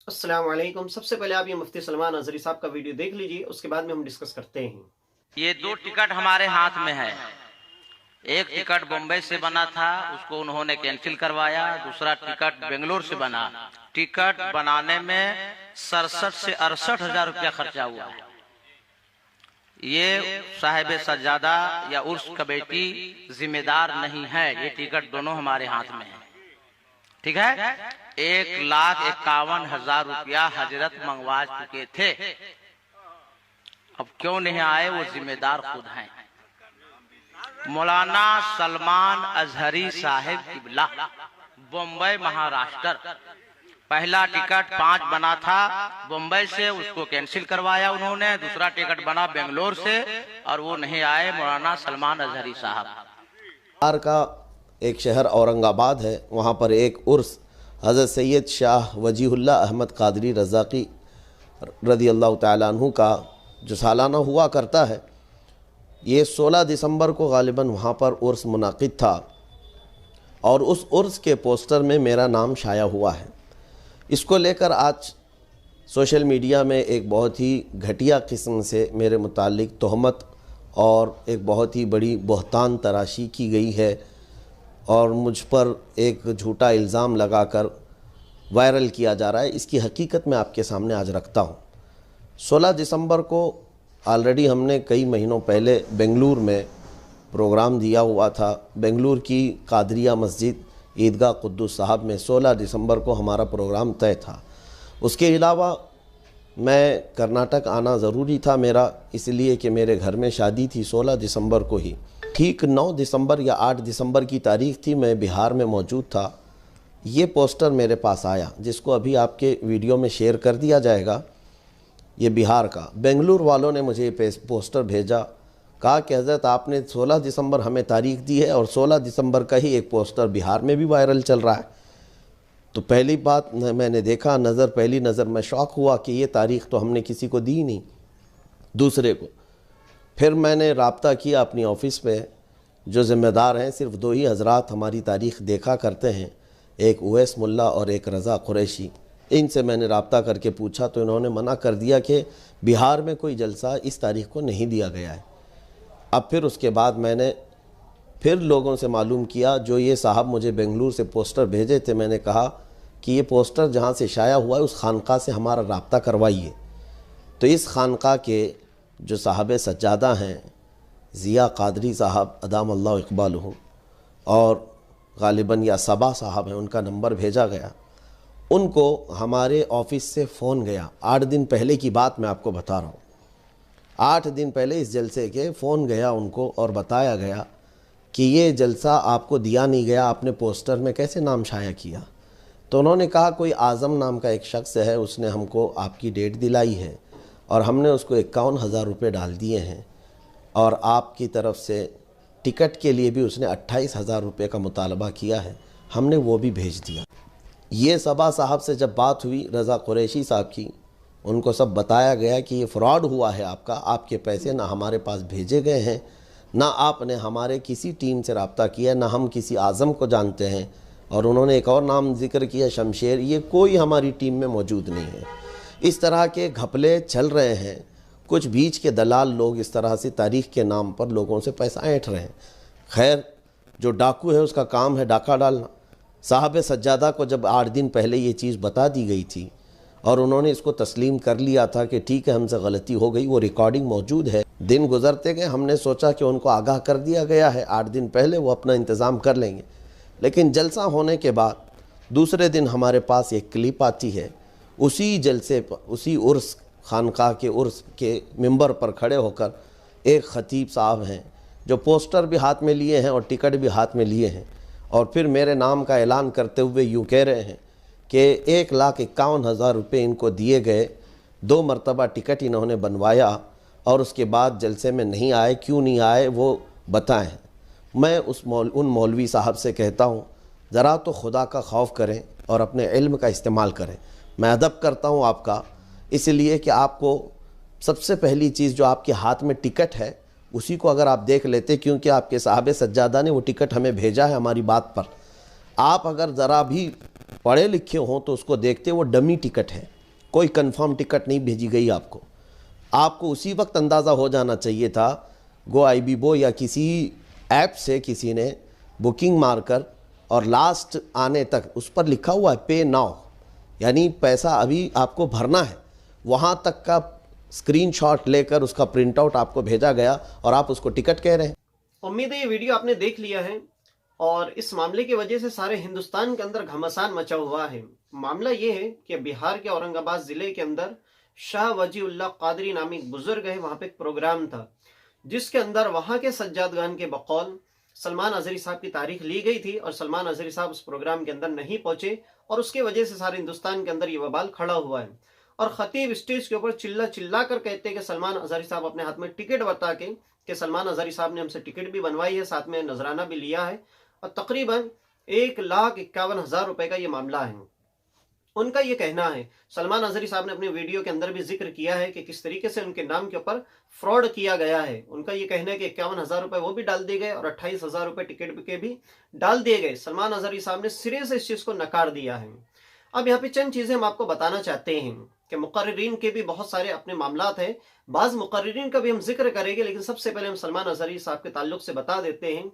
अस्सलाम वालेकुम। सबसे पहले आप ये मुफ्ती सलमान अज़हरी साहब का वीडियो देख लीजिए, उसके बाद में हम डिस्कस करते हैं। ये दो टिकट हमारे हाथ में है। एक टिकट बम्बई से बना था, उसको उन्होंने कैंसिल करवाया। दूसरा टिकट बेंगलोर से बना। टिकट बनाने में 67 से 68 हजार रुपया खर्चा हुआ है। ये साहिब सज्जादा या उर्स कमेटी जिम्मेदार नहीं है। ये टिकट दोनों हमारे हाथ में है। ठीक है। 1,51,000 रुपया हजरत मंगवा चुके थे। अब क्यों नहीं आए, वो जिम्मेदार खुद हैं। मौलाना सलमान अजहरी साहिब किबला, बम्बई महाराष्ट्र। पहला टिकट 5 बना था बम्बई से, उसको कैंसिल करवाया उन्होंने। दूसरा टिकट बना बेंगलोर से और वो नहीं आए मौलाना सलमान अजहरी साहब। बिहार का एक शहर औरंगाबाद है, वहाँ पर एक उर्स हज़रत सैयद शाह वजीहुल्लाह अहमद कादरी रज़ाक़ी रज़ी अल्लाह तआला अन्हु का जो सालाना हुआ करता है, ये 16 दिसंबर को गालिबन वहाँ पर उर्स मुनाक़िद था और उस उर्स के पोस्टर में मेरा नाम शाया हुआ है। इसको लेकर आज सोशल मीडिया में एक बहुत ही घटिया किस्म से मेरे मुताल्लिक तोहमत और एक बहुत ही बड़ी बहतान तराशी की गई है और मुझ पर एक झूठा इल्ज़ाम लगाकर वायरल किया जा रहा है। इसकी हकीकत मैं आपके सामने आज रखता हूँ। 16 दिसंबर को ऑलरेडी हमने कई महीनों पहले बेंगलुरु में प्रोग्राम दिया हुआ था। बेंगलुरु की कादरिया मस्जिद ईदगाह कुद्दुस साहब में 16 दिसंबर को हमारा प्रोग्राम तय था। उसके अलावा मैं कर्नाटक आना ज़रूरी था मेरा, इसलिए कि मेरे घर में शादी थी 16 दिसंबर को ही। ठीक 9 दिसंबर या 8 दिसंबर की तारीख़ थी, मैं बिहार में मौजूद था। ये पोस्टर मेरे पास आया, जिसको अभी आपके वीडियो में शेयर कर दिया जाएगा। ये बिहार का, बेंगलुरु वालों ने मुझे ये पोस्टर भेजा, कहा कि हज़रत आपने 16 दिसंबर हमें तारीख़ दी है और 16 दिसंबर का ही एक पोस्टर बिहार में भी वायरल चल रहा है। तो पहली बात मैंने देखा, पहली नज़र मैं शॉक हुआ कि ये तारीख़ तो हमने किसी को दी नहीं, दूसरे को। फिर मैंने राब्ता किया अपनी ऑफ़िस पे, जो ज़िम्मेदार हैं सिर्फ 2 ही हज़रात हमारी तारीख़ देखा करते हैं, एक उवैस मुल्ला और एक रज़ा कुरैशी। इनसे मैंने राब्ता करके पूछा तो इन्होंने मना कर दिया कि बिहार में कोई जलसा इस तारीख़ को नहीं दिया गया है। अब फिर उसके बाद मैंने फिर लोगों से मालूम किया, जो ये साहब मुझे बेंगलुरु से पोस्टर भेजे थे, मैंने कहा कि ये पोस्टर जहाँ से शाया हुआ है उस खानका से हमारा राब्ता करवाइए। तो इस खानका के जो साहब सज्जादा हैं ज़िया कादरी साहब अदाम अल्लाह इक़बालहु और गालिबन या सबा साहब हैं, उनका नंबर भेजा गया। उनको हमारे ऑफ़िस से फ़ोन गया। 8 दिन पहले की बात मैं आपको बता रहा हूँ। 8 दिन पहले इस जलसे के फ़ोन गया उनको और बताया गया कि ये जलसा आपको दिया नहीं गया, आपने पोस्टर में कैसे नाम शाया किया। तो उन्होंने कहा कोई आज़म नाम का एक शख्स है, उसने हमको आपकी डेट दिलाई है और हमने उसको 51,000 रुपये डाल दिए हैं और आपकी तरफ से टिकट के लिए भी उसने 28,000 रुपये का मुतालबा किया है, हमने वो भी भेज दिया। ये सबा साहब से जब बात हुई रज़ा कुरैशी साहब की, उनको सब बताया गया कि ये फ़्रॉड हुआ है आपका, आपके पैसे ना हमारे पास भेजे गए हैं, ना आपने हमारे किसी टीम से रब्ता किया, ना हम किसी आज़म को जानते हैं। और उन्होंने एक और नाम ज़िक्र किया, शमशेर, ये कोई हमारी टीम में मौजूद नहीं है। इस तरह के घपले चल रहे हैं। कुछ बीच के दलाल लोग इस तरह से तारीख़ के नाम पर लोगों से पैसा ऐंठ रहे हैं। खैर, जो डाकू है उसका काम है डाका डालना। साहब सज्जादा को जब 8 दिन पहले ये चीज़ बता दी गई थी और उन्होंने इसको तस्लीम कर लिया था कि ठीक है हमसे गलती हो गई, वो रिकॉर्डिंग मौजूद है। दिन गुजरते गए, हमने सोचा कि उनको आगाह कर दिया गया है, 8 दिन पहले वो अपना इंतज़ाम कर लेंगे। लेकिन जलसा होने के बाद दूसरे दिन हमारे पास एक क्लिप आती है, उसी जलसे पर, उसी उर्स खानका के उर्स के मिंबर पर खड़े होकर एक ख़तीब साहब हैं जो पोस्टर भी हाथ में लिए हैं और टिकट भी हाथ में लिए हैं, और फिर मेरे नाम का ऐलान करते हुए यूँ कह रहे हैं कि 1,51,000 रुपये इनको दिए गए, 2 मरतबा टिकट इन्होंने बनवाया और उसके बाद जलसे में नहीं आए। क्यों नहीं आए वो बताएं। मैं उन मौलवी साहब से कहता हूँ, ज़रा तो खुदा का खौफ करें और अपने इल्म का इस्तेमाल करें। मैं अदब करता हूँ आपका, इसलिए कि आपको सबसे पहली चीज़ जो आपके हाथ में टिकट है उसी को अगर आप देख लेते, क्योंकि आपके साहब सज्जादा ने वो टिकट हमें भेजा है हमारी बात पर। आप अगर ज़रा भी पढ़े लिखे हों तो उसको देखते, वो डमी टिकट है। कोई कंफर्म टिकट नहीं भेजी गई आपको। आपको उसी वक्त अंदाज़ा हो जाना चाहिए था, गो आईबीबो या किसी ऐप से किसी ने बुकिंग मारकर, और लास्ट आने तक उस पर लिखा हुआ है पे नाउ, यानी पैसा अभी आपको भरना है, वहाँ तक का स्क्रीनशॉट लेकर उसका प्रिंट आउट आपको भेजा गया और आप उसको टिकट कह रहे हैं। उम्मीद है ये वीडियो आपने देख लिया है और इस मामले की वजह से सारे हिंदुस्तान के अंदर घमासान मचा हुआ है। मामला ये है कि बिहार के औरंगाबाद जिले के अंदर शाह वजीउल्लाह कादरी नामी एक बुजुर्ग है, वहां पे एक प्रोग्राम था जिसके अंदर वहां के सज्जादगान के बकौल सलमान अजहरी साहब की तारीख ली गई थी और सलमान अजहरी साहब उस प्रोग्राम के अंदर नहीं पहुंचे और उसकी वजह से सारे हिंदुस्तान के अंदर ये बवाल खड़ा हुआ है। और खतीब स्टेज के ऊपर चिल्ला चिल्ला कर कहते हैं कि सलमान अजहरी साहब अपने हाथ में टिकट बता के कि सलमान अजहरी साहब ने हमसे टिकट भी बनवाई है, साथ में नजराना भी लिया है, और तकरीबन 1,51,000 रुपए का ये मामला है। उनका ये कहना है, सलमान अजहरी साहब ने अपने वीडियो के अंदर भी जिक्र किया है कि किस तरीके से उनके नाम के ऊपर फ्रॉड किया गया है। उनका ये कहना है कि 51,000 रुपए वो भी डाल दिए गए और 28,000 रुपए टिकट के भी डाल दिए गए। सलमान अजहरी साहब ने सिरे से इस चीज को नकार दिया है। अब यहाँ पे चंद चीजें हम आपको बताना चाहते हैं कि मुकर्रिरीन के भी बहुत सारे अपने मामलात हैं, बाज मुकर्रिरीन का भी हम जिक्र करेंगे, लेकिन सबसे पहले हम सलमान अजहरी साहब के ताल्लुक से बता देते हैं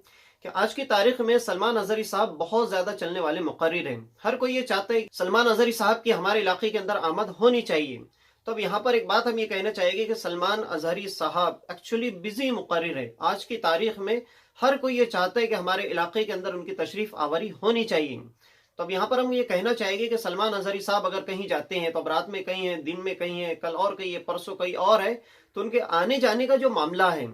कि आज की तारीख में सलमान अजहरी साहब बहुत ज्यादा चलने वाले मुकर्रिर हैं। हर कोई ये चाहता है सलमान अजहरी साहब की हमारे इलाके के अंदर आमद होनी चाहिए। तो अब यहाँ पर एक बात हम ये कहना चाहेंगे कि सलमान अजहरी साहब एक्चुअली बिजी मुकर्रिर है। आज की तारीख में हर कोई ये चाहता है कि हमारे इलाके के अंदर उनकी तशरीफ आवर होनी चाहिए। तो अब यहाँ पर हम ये कहना चाहेंगे कि सलमान अजहरी साहब अगर कहीं जाते हैं तो अब रात में कहीं है, दिन में कहीं है, कल और कहीं है, परसों कहीं और है, तो उनके आने जाने का जो मामला है,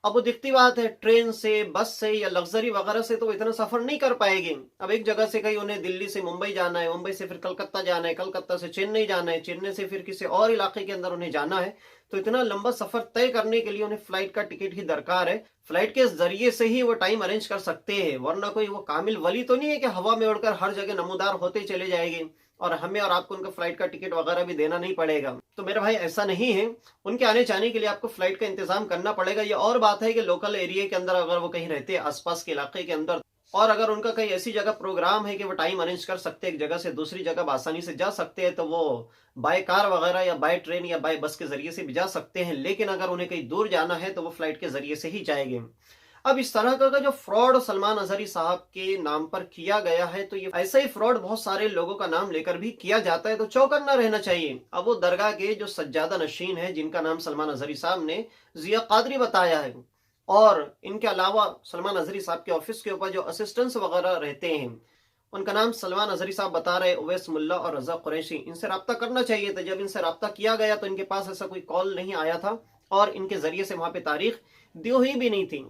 अब वो दिखती बात है ट्रेन से, बस से या लग्जरी वगैरह से तो वो इतना सफर नहीं कर पाएंगे। अब एक जगह से कहीं उन्हें दिल्ली से मुंबई जाना है, मुंबई से फिर कलकत्ता जाना है, कलकत्ता से चेन्नई जाना है, चेन्नई से फिर किसी और इलाके के अंदर उन्हें जाना है, तो इतना लंबा सफर तय करने के लिए उन्हें फ्लाइट का टिकट ही दरकार है। फ्लाइट के जरिए से ही वो टाइम अरेंज कर सकते हैं, वरना कोई वो कामिल वली तो नहीं है कि हवा में उड़कर हर जगह नमूदार होते चले जाएंगे और हमें और आपको उनका फ्लाइट का टिकट वगैरह भी देना नहीं पड़ेगा। तो मेरे भाई ऐसा नहीं है, उनके आने जाने के लिए आपको फ्लाइट का इंतजाम करना पड़ेगा। ये और बात है कि लोकल एरिया के अंदर अगर वो कहीं रहते हैं आसपास के इलाके के अंदर, और अगर उनका कहीं ऐसी जगह प्रोग्राम है कि वो टाइम अरेंज कर सकते हैं, एक जगह से दूसरी जगह आसानी से जा सकते हैं, तो वो बाय कार वगैरह या बाय ट्रेन या बाय बस के जरिए से भी जा सकते हैं। लेकिन अगर उन्हें कहीं दूर जाना है तो वो फ्लाइट के जरिए से ही जाएंगे। अब इस तरह का जो फ्रॉड सलमान अजहरी साहब के नाम पर किया गया है, तो ये ऐसा ही फ्रॉड बहुत सारे लोगों का नाम लेकर भी किया जाता है, तो चौकन्ना रहना चाहिए। अब वो दरगाह के जो सज्जादा नशीन है जिनका नाम सलमान अजहरी साहब ने जिया कादरी बताया है, और इनके अलावा सलमान अजहरी साहब के ऑफिस के ऊपर जो असिस्टेंट्स वगैरह रहते हैं उनका नाम सलमान अजहरी साहब बता रहे उवैस मुल्ला और रजा कुरैशी, इनसे रब्ता करना चाहिए था। जब इनसे रब्ता किया गया तो इनके पास ऐसा कोई कॉल नहीं आया था और इनके जरिए से वहां पे तारीख दी हुई भी नहीं थी।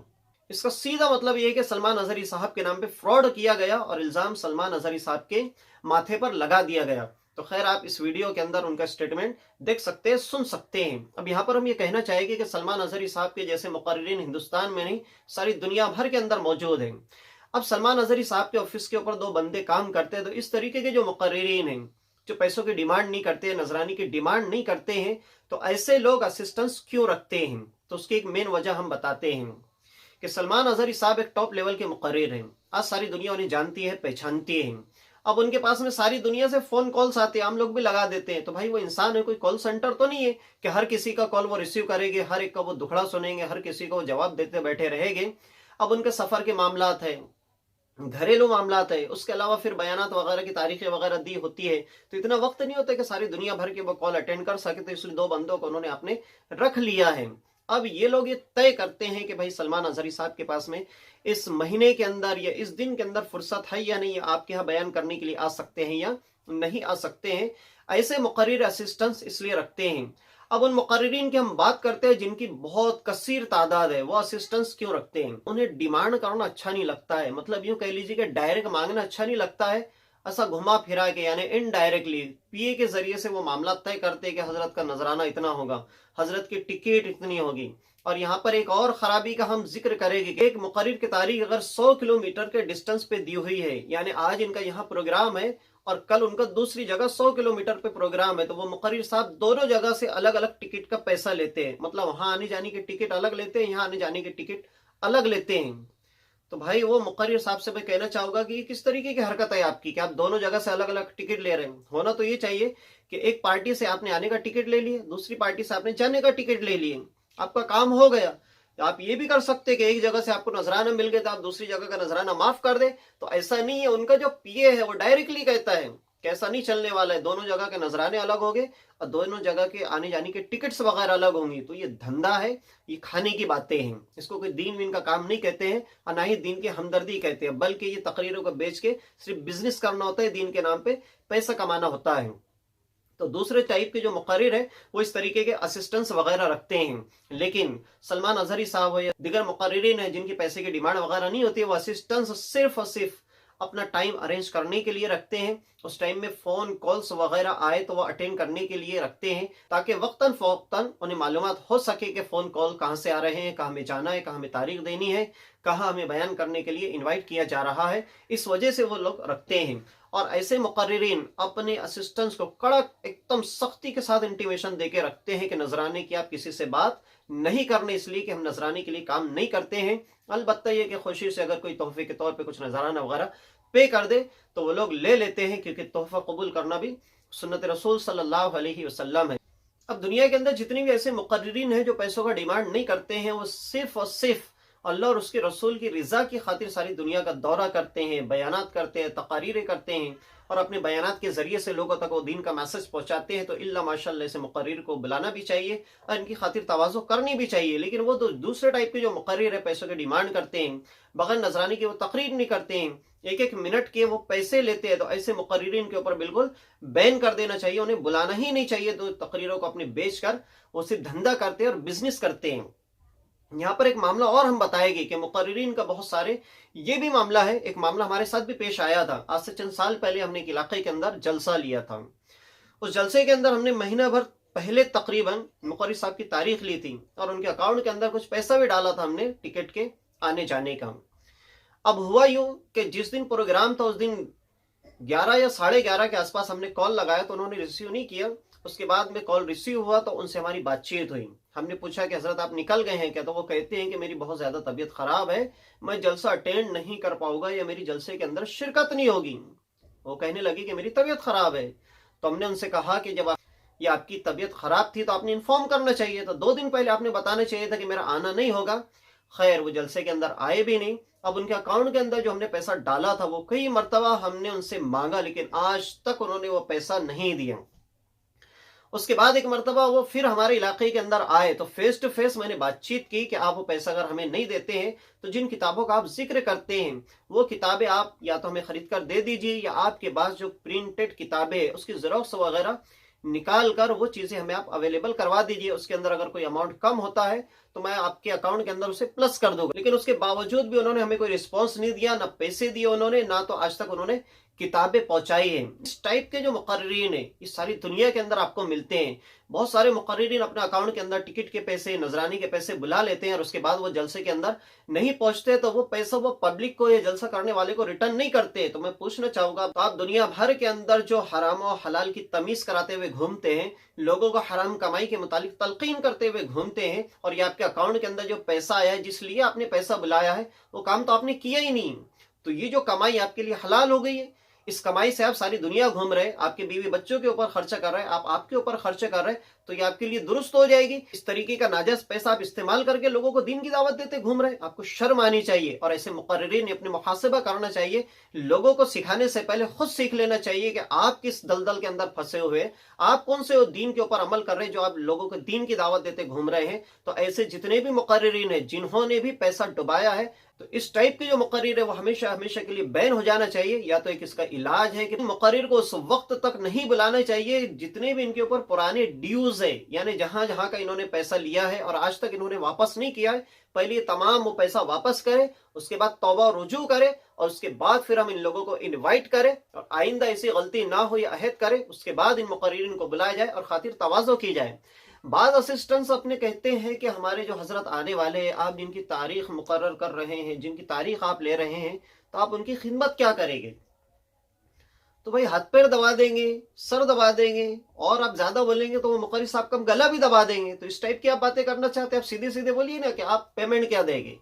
इसका सीधा मतलब यह है कि सलमान अजहरी साहब के नाम पे फ्रॉड किया गया और इल्जाम सलमान अजहरी साहब के माथे पर लगा दिया गया। तो खैर आप इस वीडियो के अंदर उनका स्टेटमेंट देख सकते हैं, सुन सकते हैं। अब यहाँ पर हम ये कहना चाहेंगे कि सलमान अजहरी साहब के जैसे मुकर्रिरीन हिंदुस्तान में नहीं सारी दुनिया भर के अंदर मौजूद हैं। अब सलमान अजहरी साहब के ऑफिस के ऊपर 2 बंदे काम करते हैं, तो इस तरीके के जो मुकर्रिरीन हैं जो पैसों की डिमांड नहीं करते, नजरानी की डिमांड नहीं करते हैं, तो ऐसे लोग असिस्टेंट्स क्यों रखते हैं? तो उसकी एक मेन वजह हम बताते हैं कि सलमान अजहरी साहब एक टॉप लेवल के मुकर्रिर हैं। आज सारी दुनिया उन्हें जानती है, पहचानती है। अब उनके पास में सारी दुनिया से फोन कॉल्स आते हैं, हम लोग भी लगा देते हैं। तो भाई वो इंसान है, कोई कॉल सेंटर तो नहीं है कि हर किसी का कॉल वो रिसीव करेंगे, हर एक का वो दुखड़ा सुनेंगे, हर किसी को वो जवाब देते बैठे रहेंगे। अब उनके सफर के मामलात है, घरेलू मामलात है, उसके अलावा फिर बयानात वगैरह की तारीखें वगैरह दी होती है, तो इतना वक्त नहीं होता कि सारी दुनिया भर के वो कॉल अटेंड कर सके। तो इसलिए 2 बंदों को उन्होंने अपने रख लिया है। अब ये लोग ये तय करते हैं कि भाई सलमान अजहरी साहब के पास में इस महीने के अंदर या इस दिन के अंदर फुर्सत है या नहीं, आपके यहाँ बयान करने के लिए आ सकते हैं या नहीं आ सकते हैं। ऐसे मुकर्रिर असिस्टेंट्स इसलिए रखते हैं। अब उन मुकर्रिरीन की हम बात करते हैं जिनकी बहुत कसीर तादाद है, वो असिस्टेंट्स क्यों रखते हैं? उन्हें डिमांड करना अच्छा नहीं लगता है, मतलब यूं कह लीजिए कि डायरेक्ट मांगना अच्छा नहीं लगता है, ऐसा घुमा फिरा के यानी इनडायरेक्टली पीए के जरिए से वो मामला तय करते हैं कि हजरत का नजराना इतना होगा, हजरत की टिकट इतनी होगी। और यहाँ पर एक और खराबी का हम जिक्र करेंगे कि एक मुकर्रिर की तारीख अगर 100 किलोमीटर के डिस्टेंस पे दी हुई है, यानी आज इनका यहाँ प्रोग्राम है और कल उनका दूसरी जगह 100 किलोमीटर पे प्रोग्राम है, तो वो मुकर्रिर साहब दोनों जगह से अलग अलग टिकट का पैसा लेते हैं। मतलब वहां आने जाने की टिकट अलग लेते हैं, यहाँ आने जाने की टिकट अलग लेते हैं। तो भाई वो मुकर्रिर साहब से मैं कहना चाहूंगा कि ये किस तरीके की हरकत है आपकी कि आप दोनों जगह से अलग अलग टिकट ले रहे हैं। होना तो ये चाहिए कि एक पार्टी से आपने आने का टिकट ले लिए, दूसरी पार्टी से आपने जाने का टिकट ले लिए, आपका काम हो गया। आप ये भी कर सकते कि एक जगह से आपको नजराना मिल गया तो आप दूसरी जगह का नजराना माफ कर दे। तो ऐसा नहीं है, उनका जो पीए है वो डायरेक्टली कहता है कैसा नहीं चलने वाला है, दोनों जगह के नजराने अलग होंगे और दोनों जगह के आने जाने के टिकट्स वगैरह अलग होंगी। तो ये धंधा है, ये खाने की बातें हैं, इसको कोई दीन वीन का काम नहीं कहते हैं और ना ही दीन की हमदर्दी कहते हैं, बल्कि ये तकरीरों को बेच के सिर्फ बिजनेस करना होता है, दीन के नाम पे पैसा कमाना होता है। तो दूसरे टाइप के जो मुकर्रिर है वो इस तरीके के असिस्टेंट्स वगैरह रखते हैं। लेकिन सलमान अजहरी साहब हो या दिगर मुकर्रिरीन है जिनकी पैसे की डिमांड वगैरह नहीं होती है, वो असिस्टेंट्स सिर्फ और सिर्फ अपना टाइम अरेंज करने के लिए रखते हैं। उस टाइम में फोन कॉल्स वगैरह आए तो वो अटेंड करने के लिए रखते हैं, ताकि वक्तन फौक्तन उन्हें मालूमात हो सके कि फोन कॉल कहाँ से आ रहे हैं, कहाँ हमें जाना है, कहाँ हमें तारीख देनी है, कहाँ हमें बयान करने के लिए इन्वाइट किया जा रहा है। इस वजह से वो लोग रखते हैं। और ऐसे मुकर्रिरीन अपने असिस्टेंट्स को कड़क एकदम सख्ती के साथ इंटीमेशन देके रखते हैं कि नजराने की आप किसी से बात नहीं करने, इसलिए कि हम नजराने के लिए काम नहीं करते हैं। अलबत्ता ये कि खुशी से अगर कोई तोहफे के तौर पे कुछ नजराना वगैरह पे कर दे तो वो लोग ले लेते हैं, क्योंकि तोहफा कबूल करना भी सुन्नत रसूल सल्लल्लाहु अलैहि वसल्लम है। अब दुनिया के अंदर जितने भी ऐसे मुकर्रिरीन हैं जो पैसों का डिमांड नहीं करते हैं, वो सिर्फ और सिर्फ अल्लाह और उसके रसूल की रिजा की खातिर सारी दुनिया का दौरा करते हैं, बयानात करते हैं, तकारीरें करते हैं और अपने बयानात के जरिए से लोगों तक वो दीन का मैसेज पहुंचाते हैं। तो इल्ला माशाअल्लाह ऐसे मुकर्रिर को बुलाना भी चाहिए और इनकी खातिर तवाज़ो करनी भी चाहिए। लेकिन वो दूसरे टाइप के जो मुकर्रिर है पैसों की डिमांड करते हैं, बगैर नजरानी के वो तकरीर नहीं करते हैं, एक एक मिनट के वो पैसे लेते हैं, तो ऐसे मुकर्रिरीन के ऊपर बिल्कुल बैन कर देना चाहिए, उन्हें बुलाना ही नहीं चाहिए। तो तकरीरों को अपने बेच कर वो सिर्फ धंधा करते हैं और बिजनेस करते हैं। यहाँ पर एक मामला और हम बताएंगे कि मुकर्रिरीन का बहुत सारे ये भी मामला है। एक मामला हमारे साथ भी पेश आया था, आज से चंद साल पहले हमने एक इलाके के अंदर जलसा लिया था। उस जलसे के अंदर हमने महीना भर पहले तकरीबन मुकर्रिर साहब की तारीख ली थी और उनके अकाउंट के अंदर कुछ पैसा भी डाला था हमने टिकट के आने जाने का। अब हुआ यूं कि जिस दिन प्रोग्राम था उस दिन 11 या 11:30 के आसपास हमने कॉल लगाया तो उन्होंने रिसीव नहीं किया। उसके बाद में कॉल रिसीव हुआ तो उनसे हमारी बातचीत हुई। हमने पूछा कि हजरत आप निकल गए हैं क्या? तो वो कहते हैं कि मेरी बहुत ज्यादा तबीयत खराब है, मैं जलसा अटेंड नहीं कर पाऊंगा या मेरी जलसे के अंदर शिरकत नहीं होगी। वो कहने लगी कि मेरी तबीयत खराब है। तो हमने उनसे कहा कि जब ये आपकी तबीयत खराब थी तो आपने इन्फॉर्म करना चाहिए था, 2 दिन पहले आपने बताना चाहिए था कि मेरा आना नहीं होगा। खैर वो जलसे के अंदर आए भी नहीं। अब उनके अकाउंट के अंदर जो हमने पैसा डाला था वो कई मरतबा हमने उनसे मांगा, लेकिन आज तक उन्होंने वो पैसा नहीं दिया। उसके बाद एक मरतबा वो फिर हमारे इलाके के अंदर आए तो फेस टू फेस मैंने बातचीत की कि आप वो पैसा अगर हमें नहीं देते हैं तो जिन किताबों का आप जिक्र करते हैं वो किताबें आप या तो हमें खरीद कर दे दीजिए या आपके पास जो प्रिंटेड किताबें हैं उसकी जेरॉक्स वगैरह निकाल कर वो चीजें हमें आप अवेलेबल करवा दीजिए। उसके अंदर अगर कोई अमाउंट कम होता है तो मैं आपके अकाउंट के अंदर उसे प्लस कर दूंगा। लेकिन उसके बावजूद भी उन्होंने हमें कोई रिस्पॉन्स नहीं दिया, ना पैसे दिए उन्होंने, ना तो आज तक उन्होंने किताबें पहुंचाई हैं। इस टाइप के जो मुकर्रिरीन है इस सारी दुनिया के अंदर आपको मिलते हैं। बहुत सारे मुकर्रिरीन अपने अकाउंट के अंदर टिकट के पैसे, नजरानी के पैसे बुला लेते हैं और उसके बाद वो जलसे के अंदर नहीं पहुंचते तो वो पैसा वो पब्लिक को या जलसा करने वाले को रिटर्न नहीं करते। तो मैं पूछना चाहूंगा, तो आप दुनिया भर के अंदर जो हराम और हलाल की तमीज कराते हुए घूमते हैं, लोगों को हराम कमाई के मुतालिक तलकीन करते हुए घूमते हैं, और ये आपके अकाउंट के अंदर जो पैसा आया है जिसलिए आपने पैसा बुलाया है वो काम तो आपने किया ही नहीं। तो ये जो कमाई आपके लिए हलाल हो गई है, इस कमाई से आप सारी दुनिया घूम रहे, आपके बीवी बच्चों के ऊपर खर्चा कर रहे हैं, आप आपके ऊपर खर्चा कर रहे हैं, तो ये आपके लिए दुरुस्त हो जाएगी। इस तरीके का नाजायज पैसा आप इस्तेमाल करके लोगों को दीन की दावत देते घूम रहे, आपको शर्म आनी चाहिए। और ऐसे मुकर्रिरीन ने अपने मुहासबा करना चाहिए, लोगों को सिखाने से पहले खुद सीख लेना चाहिए कि आप किस दलदल के अंदर फंसे हुए, आप कौन से दीन के ऊपर अमल कर रहे हैं जो आप लोगों को दीन की दावत देते घूम रहे हैं। तो ऐसे जितने भी मुकर्रिरीन हैं जिन्होंने भी पैसा डुबाया है, तो इस टाइप के जो मुकर्रिर है वो हमेशा हमेशा के लिए बैन हो जाना चाहिए। या तो एक इसका इलाज है कि मुकर्रिर को उस वक्त तक नहीं बुलाना चाहिए जितने भी इनके ऊपर पुराने ड्यूज है, यानी जहां जहां का इन्होंने पैसा लिया है और आज तक इन्होंने वापस नहीं किया है, पहले ये तमाम वो पैसा वापस करे, उसके बाद तौबा रुजू करे और उसके बाद फिर हम इन लोगों को इनवाइट करें और आइंदा ऐसी गलती ना हो या अहद करें। उसके बाद इन मुकर्रिरीन को बुलाया जाए और खातिर तवाज़ो की जाए। बाद असिस्टेंट्स अपने कहते हैं कि हमारे जो हजरत आने वाले हैं, आप जिनकी तारीख मुकर्रर कर रहे हैं, जिनकी तारीख आप ले रहे हैं, तो आप उनकी खिदमत क्या करेंगे? तो भाई हाथ पैर दबा देंगे, सर दबा देंगे, और आप ज्यादा बोलेंगे तो वो मुकर्रिर साहब का गला भी दबा देंगे। तो इस टाइप की आप बातें करना चाहते हैं, आप सीधे सीधे बोलिए ना कि आप पेमेंट क्या देंगे,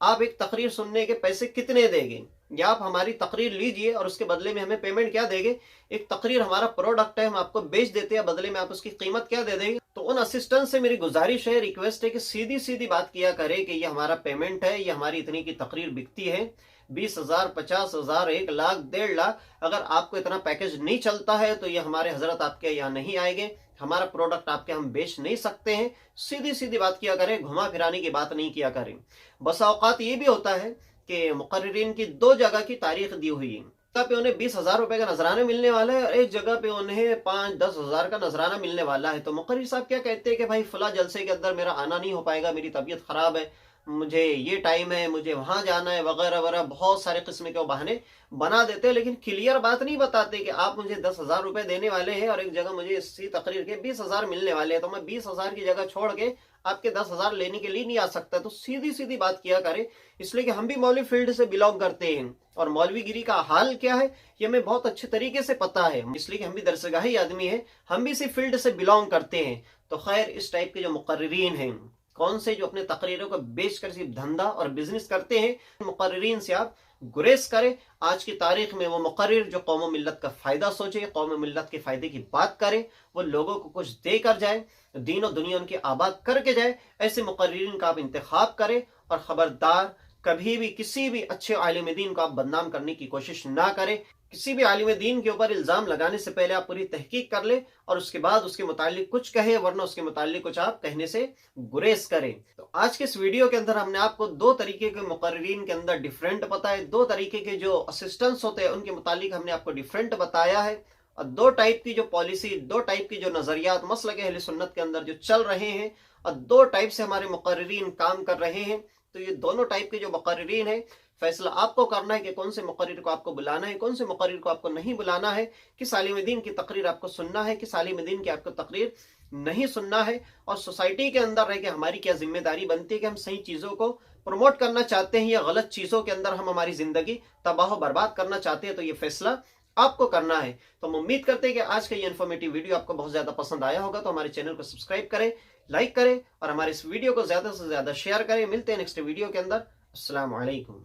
आप एक तकरीर सुनने के पैसे कितने देंगे, या आप हमारी तकरीर लीजिए और उसके बदले में हमें पेमेंट क्या देंगे। एक तकरीर हमारा प्रोडक्ट है, हम आपको बेच देते हैं, बदले में आप उसकी कीमत क्या दे देंगे। तो उन असिस्टेंट से मेरी गुजारिश है, रिक्वेस्ट है कि सीधी सीधी बात किया करे कि ये हमारा पेमेंट है, ये हमारी इतनी की तकरीर बिकती है, 20,000, 50,000, 1 लाख, 1.5 लाख। अगर आपको इतना पैकेज नहीं चलता है तो ये हमारे हजरत आपके यहाँ नहीं आएंगे, हमारा प्रोडक्ट आपके हम बेच नहीं सकते हैं। सीधी सीधी बात किया करें, घुमा फिराने की बात नहीं किया करें। बस औकात ये भी होता है कि मुकर्रिरीन की 2 जगह की तारीख दी हुई है, जगह पे उन्हें 20,000 रुपए का नजराना मिलने वाला है और एक जगह पे उन्हें 5-10 हजार का नजराना मिलने वाला है। तो मुकर्रिर साहब क्या कहते हैं कि भाई फला जलसे के अंदर मेरा आना नहीं हो पाएगा, मेरी तबीयत खराब है, मुझे ये टाइम है, मुझे वहां जाना है, वगैरह वगैरह बहुत सारे किस्म के बहाने बना देते हैं, लेकिन क्लियर बात नहीं बताते कि आप मुझे 10,000 रुपए देने वाले हैं और एक जगह मुझे इसी तकरीर के 20,000 मिलने वाले हैं, तो मैं 20,000 की जगह छोड़ के आपके 10,000 लेने के लिए नहीं आ सकता। तो सीधी सीधी बात किया करें, इसलिए कि हम भी मौलवी फील्ड से बिलोंग करते हैं और मौलवीगिरी का हाल क्या है ये हमें बहुत अच्छे तरीके से पता है, इसलिए कि हम भी दरसगाही आदमी है, हम भी इसी फील्ड से बिलोंग करते हैं। तो खैर, इस टाइप के जो मुकर्रिरीन हैं, कौन से जो अपने तकरीरों को बेचकर सिर्फ धंधा और बिजनेस करते हैं, मुकर्रिरीन से आप गुरेज करें। आज की तारीख में वो मुकर्रिर जो कौम मिल्लत का फायदा सोचे, कौम मिल्लत के फायदे की बात करे, वो लोगों को कुछ दे कर जाए, दीन और दुनिया उनकी आबाद करके जाए, ऐसे मुकर्रिरीन का आप इंतखाब करें। और खबरदार, कभी भी किसी भी अच्छे आलिम दीन को आप बदनाम करने की कोशिश ना करें। किसी भी आलिम दीन के ऊपर इल्जाम लगाने से पहले आप पूरी तहकीक कर ले और उसके बाद उसके मुतालिक कुछ कहे, वरना उसके मुतालिक कुछ आप कहने से गुरेज करें। तो आज के इस वीडियो के अंदर हमने आपको 2 तरीके के मुकर्रिरीन के अंदर डिफरेंट बताए, 2 तरीके के जो असिस्टेंट्स होते हैं उनके मुतालिक हमने आपको डिफरेंट बताया है, और 2 टाइप की जो पॉलिसी, 2 टाइप की जो नजरियात मसलक अहले सुन्नत के अंदर जो चल रहे हैं, और 2 टाइप से हमारे मुकर्रिरीन काम कर रहे हैं। तो ये दोनों टाइप के जो मुकर्रिरीन है, फैसला आपको करना है कि कौन से मुकर्रिर को आपको बुलाना है, कौन से मुकर्रिर को आपको नहीं बुलाना है, किस आलिम दीन की तकरीर आपको सुनना है, किस आलिम दीन की आपको तकरीर नहीं सुनना है। और सोसाइटी के अंदर रह के हमारी क्या जिम्मेदारी बनती है कि हम सही चीजों को प्रमोट करना चाहते हैं या गलत चीजों के अंदर हम हमारी जिंदगी तबाह बर्बाद करना चाहते हैं। तो ये फैसला आपको करना है। तो हम उम्मीद करते हैं कि आज का ये इन्फॉर्मेटिव वीडियो आपको बहुत ज्यादा पसंद आया होगा। तो हमारे चैनल को सब्सक्राइब करें, लाइक करें और हमारे इस वीडियो को ज्यादा से ज्यादा शेयर करें। मिलते हैं नेक्स्ट वीडियो के अंदर। अस्सलाम वालेकुम।